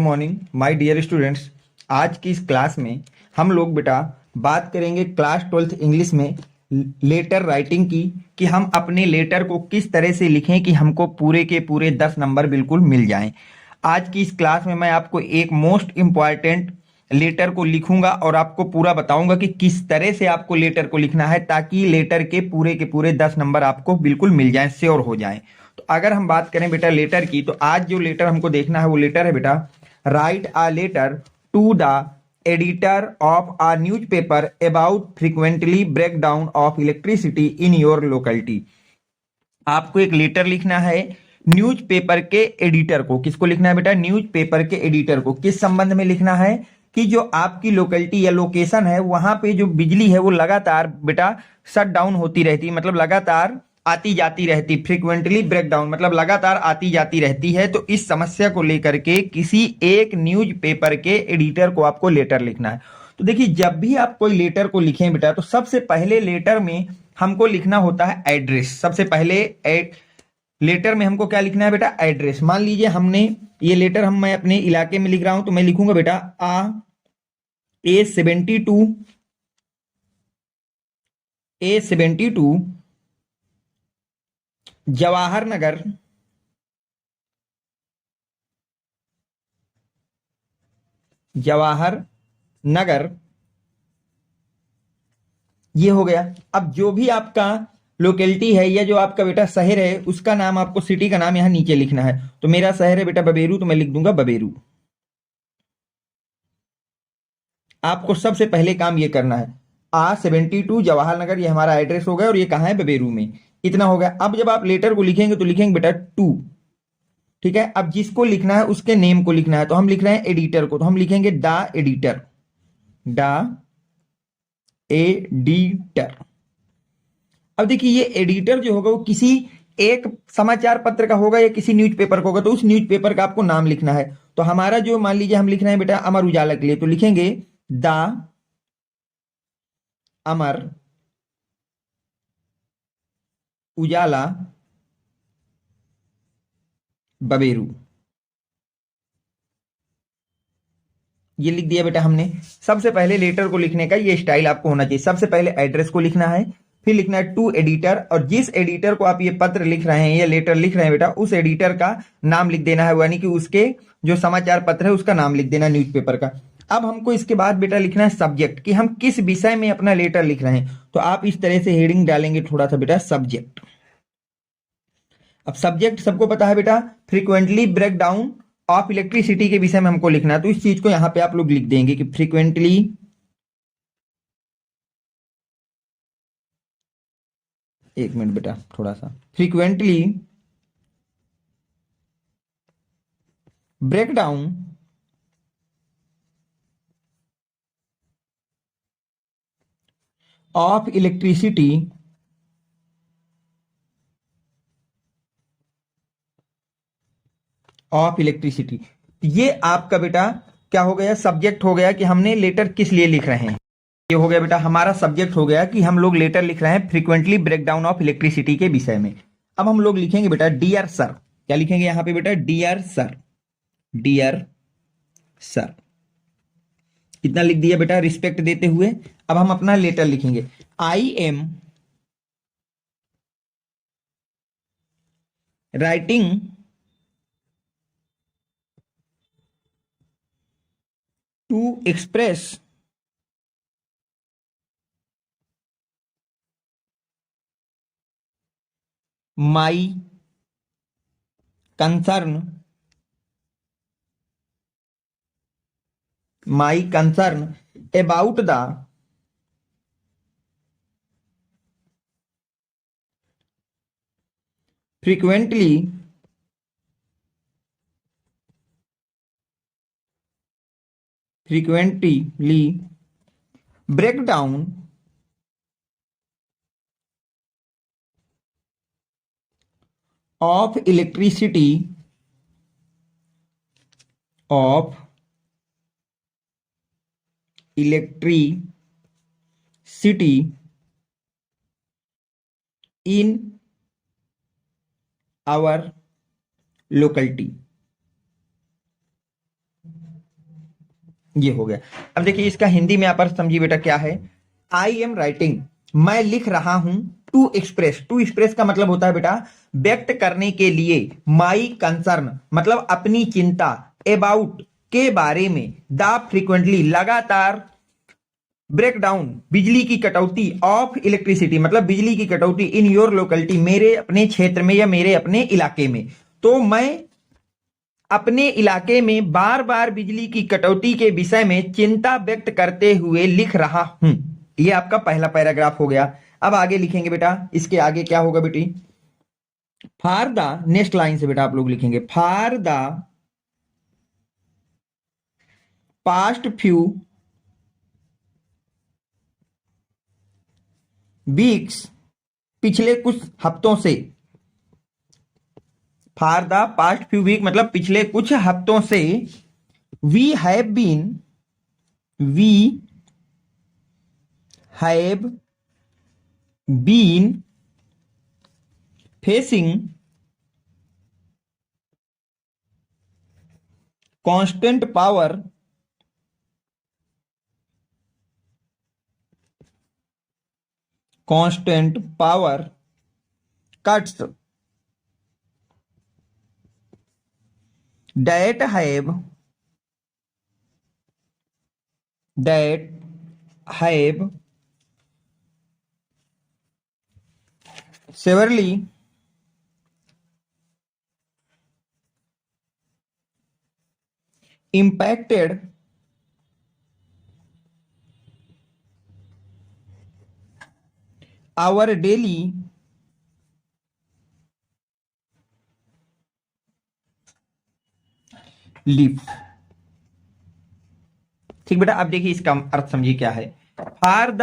Morning my dear students. आज की इस क्लास में हम लोग बेटा बात करेंगे क्लास 12th इंग्लिश में लेटर राइटिंग की, कि हम अपने लेटर को किस तरह से लिखें कि हमको पूरे के पूरे 10 नंबर बिल्कुल मिल जाएं। आज की इस क्लास में मैं आपको एक मोस्ट इम्पॉर्टेंट लेटर को लिखूंगा और आपको पूरा बताऊंगा कि किस तरह से आपको लेटर को लिखना है, ताकि लेटर के पूरे 10 नंबर आपको बिल्कुल मिल जाएं, श्योर हो जाएं। तो अगर हम बात करें बेटा लेटर की, तो आज जो लेटर हमको देखना है वो लेटर है बेटा, write a letter to the editor of a newspaper about frequently breakdown of electricity in your locality. आपको एक लेटर लिखना है न्यूज़पेपर के एडिटर को। किसको लिखना है बेटा? न्यूज़पेपर के एडिटर को। किस संबंध में लिखना है? कि जो आपकी लोकेलिटी या लोकेशन है वहां पे जो बिजली है वो लगातार बेटा शट डाउन होती रहती है, मतलब लगातार आती जाती रहती। फ्रीक्वेंटली ब्रेकडाउन मतलब लगातार आती जाती रहती है। तो इस समस्या को लेकर के किसी एक न्यूज़पेपर के एडिटर को आपको लेटर लिखना है। तो देखिए, जब भी आप कोई लेटर को लिखें बेटा, तो सबसे पहले लेटर में हमको लिखना होता है एड्रेस। सबसे पहले लेटर में हमको क्या लिखना है बेटा? एड्रेस। मान लीजिए हमने ये लेटर मैं अपने इलाके में लिख रहा हूं, तो मैं लिखूंगा बेटा A72 जवाहर नगर जवाहर नगर, ये हो गया। अब जो भी आपका लोकेलिटी है या जो आपका बेटा शहर है, उसका नाम, आपको सिटी का नाम यहां नीचे लिखना है। तो मेरा शहर है बेटा बबेरू, तो मैं लिख दूंगा बबेरू। आपको सबसे पहले काम ये करना है। A72 जवाहर नगर, ये हमारा एड्रेस हो गया और ये कहाँ है? बबेरू में। इतना हो गया। अब जब आप लेटर को लिखेंगे तो लिखेंगे बेटा टू। ठीक है। अब जिसको लिखना है उसके नेम को लिखना है, तो हम लिख रहे हैं एडिटर को, तो हम लिखेंगे द एडिटर। The editor. अब देखिए, ये एडिटर जो होगा वो किसी एक समाचार पत्र का होगा या किसी न्यूज़पेपर का होगा, तो उस न्यूज़पेपर का आपको नाम लिखना है। तो हमारा जो, मान लीजिए हम लिख रहे हैं बेटा अमर उजाला के लिए, तो लिखेंगे द अमर उजाला बबेरू। ये लिख दिया बेटा हमने। सबसे पहले लेटर को लिखने का ये स्टाइल आपको होना चाहिए। सबसे पहले एड्रेस को लिखना है, फिर लिखना है टू एडिटर, और जिस एडिटर को आप ये पत्र लिख रहे हैं या लेटर लिख रहे हैं बेटा, उस एडिटर का नाम लिख देना है, यानी कि उसके जो समाचार पत्र है उसका नाम लिख देना, न्यूज़पेपर का। अब हमको इसके बाद बेटा लिखना है सब्जेक्ट, कि हम किस विषय में अपना लेटर लिख रहे हैं। तो आप इस तरह से हेडिंग डालेंगे थोड़ा सा बेटा, सब्जेक्ट। अब सब्जेक्ट सबको पता है बेटा, frequently break down of electricity के विषय में हमको लिखना है। तो इस चीज को यहां पे आप लोग लिख देंगे कि फ्रीक्वेंटली एक मिनट बेटा, थोड़ा सा, frequently break down of electricity of electricity. ये आपका बेटा क्या हो गया? सब्जेक्ट हो गया कि हमने लेटर किस लिए लिख रहे हैं। ये हो गया बेटा हमारा सब्जेक्ट, हो गया कि हम लोग लेटर लिख रहे हैं फ्रीक्वेंटली ब्रेकडाउन ऑफ इलेक्ट्रिसिटी के विषय में। अब हम लोग लिखेंगे बेटा डियर सर। क्या लिखेंगे यहां पे बेटा? Dear sir. डियर सर, कितना लिख दिया बेटा रिस्पेक्ट देते हुए। अब हम अपना लेटर लिखेंगे। I am writing to express my concern about the frequently breakdown of electricity in our locality. ये हो गया। अब देखिए इसका हिंदी में यहाँ पर समझिए बेटा क्या है। आई एम राइटिंग, मैं लिख रहा हूं। टू एक्सप्रेस का मतलब होता है बेटा व्यक्त करने के लिए। माई कंसर्न मतलब अपनी चिंता। अबाउट के बारे में। द फ्रीक्वेंटली लगातार। ब्रेकडाउन बिजली की कटौती। ऑफ इलेक्ट्रिसिटी मतलब बिजली की कटौती। इन योर लोकेलिटी मेरे अपने क्षेत्र में या मेरे अपने इलाके में। तो मैं अपने इलाके में बार बार बिजली की कटौती के विषय में चिंता व्यक्त करते हुए लिख रहा हूं। ये आपका पहला पैराग्राफ हो गया। अब आगे लिखेंगे बेटा, इसके आगे क्या होगा बेटी। फार द, नेक्स्ट लाइन से बेटा आप लोग लिखेंगे for the past few weeks, पिछले कुछ हफ्तों से। For the past few week मतलब पिछले कुछ हफ्तों से। We have been, we have been facing constant power, constant power cuts that have severely impacted our daily life। ठीक बेटा, अब देखिए इसका अर्थ समझिए क्या है। For the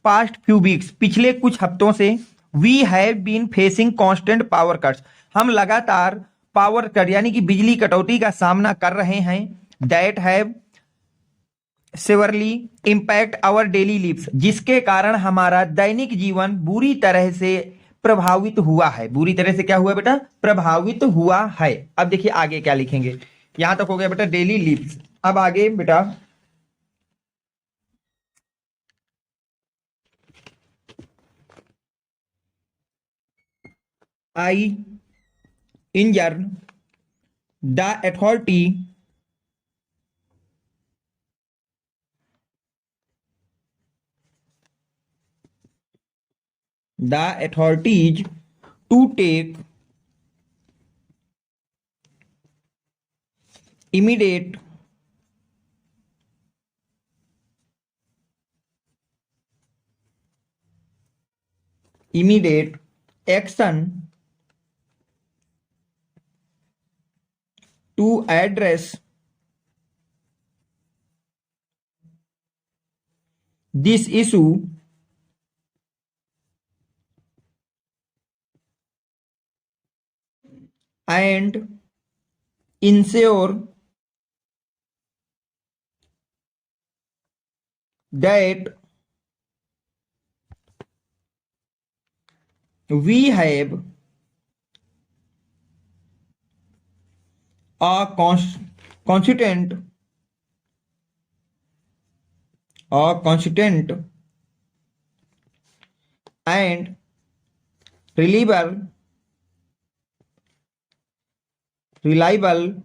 past few weeks पिछले कुछ हफ्तों से। We have been facing constant power cuts हम लगातार पावर कट यानी कि बिजली कटौती का सामना कर रहे हैं। That have severely impact our daily lives जिसके कारण हमारा दैनिक जीवन बुरी तरह से प्रभावित हुआ है। बुरी तरह से क्या हुआ बेटा, प्रभावित हुआ है। अब देखिए आगे क्या लिखेंगे। यहां तक हो गया बेटा डेली लिव्स। अब आगे बेटा I enjoin the authority to take immediate action to address this issue and ensure that we have a consistent and reliable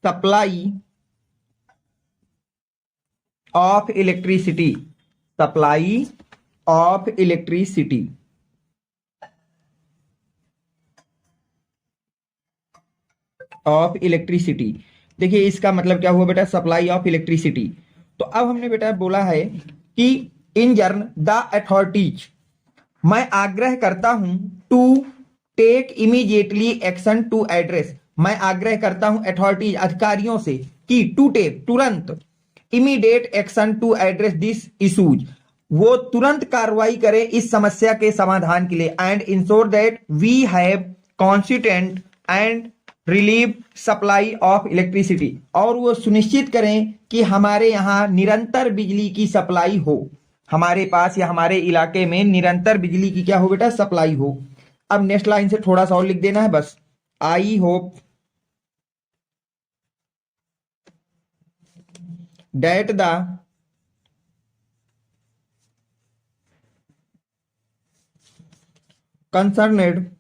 supply of electricity, supply of electricity। Of electricity देखिए इसका मतलब क्या हुआ बेटा, supply of electricity. तो अब हमने बेटा बोला है कि इंजर्न द अथॉरिटीज, मैं आग्रह करता हूं to take immediately action to address, मैं आग्रह करता हूं अथॉरिटीज अधिकारियों से कि टू टेक तुरंत immediate action to address this issues, वो तुरंत कार्रवाई करें इस समस्या के समाधान के लिए। And ensure that we have consistent and relieve supply of electricity, और वो सुनिश्चित करें कि हमारे यहां निरंतर बिजली की सप्लाई हो, हमारे पास या हमारे इलाके में निरंतर बिजली की क्या हो बेटा, सप्लाई हो। अब नेक्स्ट लाइन से थोड़ा सा और लिख देना है बस। I hope that the concerned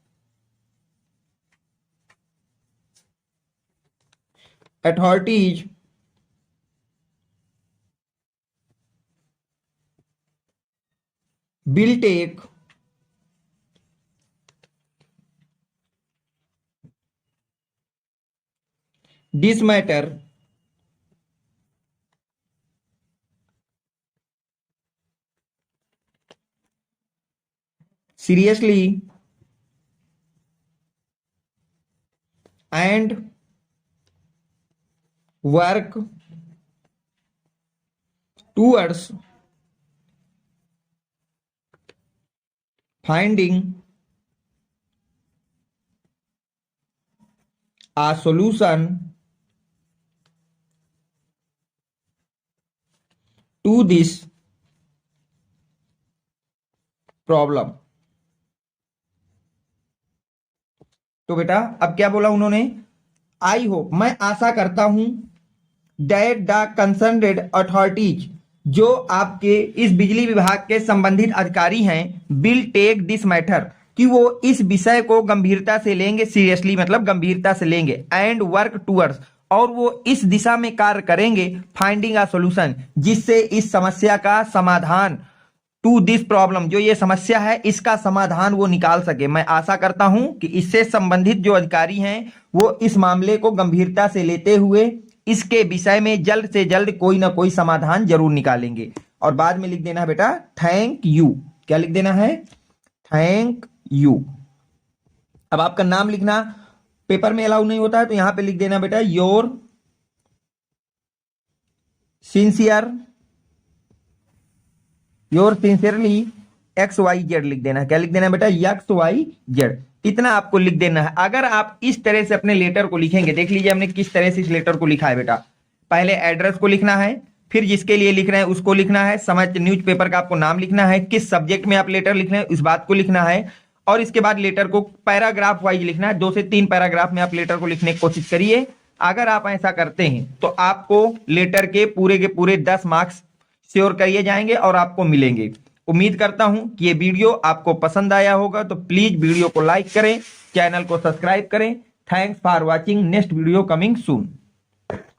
authorities will take this matter seriously and work towards finding a solution to this problem. तो बेटा अब क्या बोला उन्होंने, आई होप, मैं आशा करता हूं, दैट द कंसर्न्ड अथॉरिटीज, जो आपके इस बिजली विभाग के संबंधित अधिकारी हैं, विल टेक दिस मैटर, कि वो इस विषय को गंभीरता से लेंगे, सीरियसली मतलब गंभीरता से लेंगे, एंड वर्क टूवर्ड्स, और वो इस दिशा में कार्य करेंगे, फाइंडिंग अ सॉल्यूशन, जिससे इस समस्या का समाधान, टू दिस प्रॉब्लम, जो ये समस्या है इसका समाधान वो निकाल सके। मैं आशा करता हूं कि इससे संबंधित जो अधिकारी हैं वो इस मामले को गंभीरता से लेते हुए इसके विषय में जल्द से जल्द कोई ना कोई समाधान जरूर निकालेंगे। और बाद में लिख देना है बेटा थैंक यू। क्या लिख देना है? Thank you. अब आपका नाम लिखना पेपर में अलाउ नहीं होता है, तो यहां पे लिख देना बेटा योर सिंसियरली XYZ लिख देना है। क्या लिख देना है बेटा? XYZ। इतना आपको लिख देना है। अगर आप इस तरह से अपने लेटर को लिखेंगे, देख लीजिए हमने किस तरह से इस लेटर को लिखा है बेटा। पहले एड्रेस को लिखना है, फिर जिसके लिए लिख रहे हैं उसको लिखना है, समाचार न्यूज़पेपर का आपको नाम लिखना है, किस सब्जेक्ट में आप लेटर लिख रहे हैं उस बात को लिखना है, और इसके बाद लेटर को पैराग्राफ वाइज लिखना है। 2 से 3 पैराग्राफ में आप लेटर को लिखने की कोशिश करिए। अगर आप ऐसा करते हैं तो आपको लेटर के पूरे 10 मार्क्स श्योर करिए जाएंगे और आपको मिलेंगे। उम्मीद करता हूं कि ये वीडियो आपको पसंद आया होगा, तो प्लीज वीडियो को लाइक करें, चैनल को सब्सक्राइब करें। Thanks for watching. Next video coming soon.